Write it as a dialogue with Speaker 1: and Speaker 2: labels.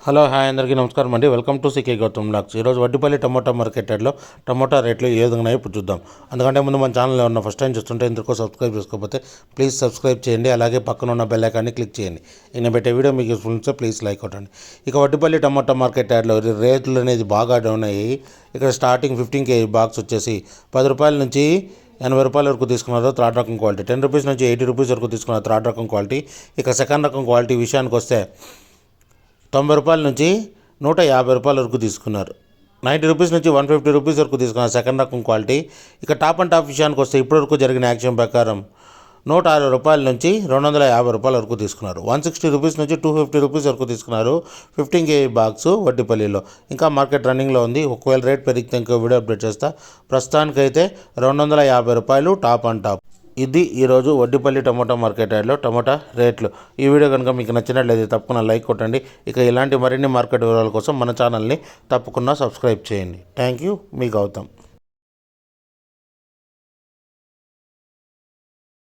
Speaker 1: Hello hi అందరికీ నమస్కారం అండి. Welcome to CK Gautam blogs. ఈరోజు వడ్డిపల్లి టమోటా మార్కెట్ యార్డ్లో టమోటా రేట్లు ఏ విధంగా ఉన్నాయో ఇప్పుడు చూద్దాం. అందుకంటే ముందు మన ఛానల్లో ఉన్న ఫస్ట్ టైం చూస్తుంటే ఇందుకు సబ్స్క్రైబ్ చేసుకోకపోతే ప్లీజ్ సబ్స్క్రైబ్ చేయండి. అలాగే పక్కన ఉన్న బెల్ ఐకాన్ని క్లిక్ చేయండి. నేను పెట్టే వీడియో మీకు యూస్ఫుల్ ఉంటే ప్లీజ్ లైక్ కొట్టండి. ఇక వడ్డిపల్లి టమోటా మార్కెట్ యార్డ్లో రేట్లు అనేది బాగా డౌన్ అయ్యి ఇక్కడ స్టార్టింగ్ 15 kg బాక్స్ వచ్చేసి 10 రూపాయల నుంచి 80 రూపాయల వరకు తీసుకున్నారు థర్డ్ రకం క్వాలిటీ, 10 రూపీస్ నుంచి 80 రూపీస్ వరకు తీసుకున్నారు థర్డ్ రకం క్వాలిటీ. ఇక సెకండ్ రకం క్వాలిటీ విషయానికి వస్తే 90 రూపాయల నుంచి 150 రూపాయల వరకు తీసుకున్నారు. 90 రూపీస్ నుంచి 150 రూపీస్ వరకు తీసుకున్నారు సెకండ్ రకం క్వాలిటీ. ఇక టాప్ అండ్ టాప్ విషయానికి వస్తే ఇప్పటివరకు జరిగిన యాక్షన్ ప్రకారం 160 రూపాయల నుంచి 250 రూపాయల వరకు తీసుకున్నారు. 160 రూపీస్ నుంచి 250 రూపీస్ వరకు తీసుకున్నారు 15 kg బాక్స్ వడ్డిపల్లిలో. ఇంకా మార్కెట్ రన్నింగ్లో ఉంది. ఒకవేళ రేట్ పెరిగితే ఇంకో వీడియో అప్డేట్ చేస్తా. ప్రస్తుతానికైతే 250 రూపాయలు టాప్ అండ్ టాప్. ఇది ఈరోజు వడ్డిపల్లి టమోటా మార్కెట్ యార్డ్లో టమోటా రేట్లు. ఈ వీడియో కనుక మీకు నచ్చినట్లయితే తప్పకుండా లైక్ కొట్టండి. ఇక ఇలాంటి మరిన్ని మార్కెట్ వివరాల కోసం మన ఛానల్ని తప్పకుండా సబ్స్క్రైబ్ చేయండి. థ్యాంక్ యూ, మీ గౌతమ్.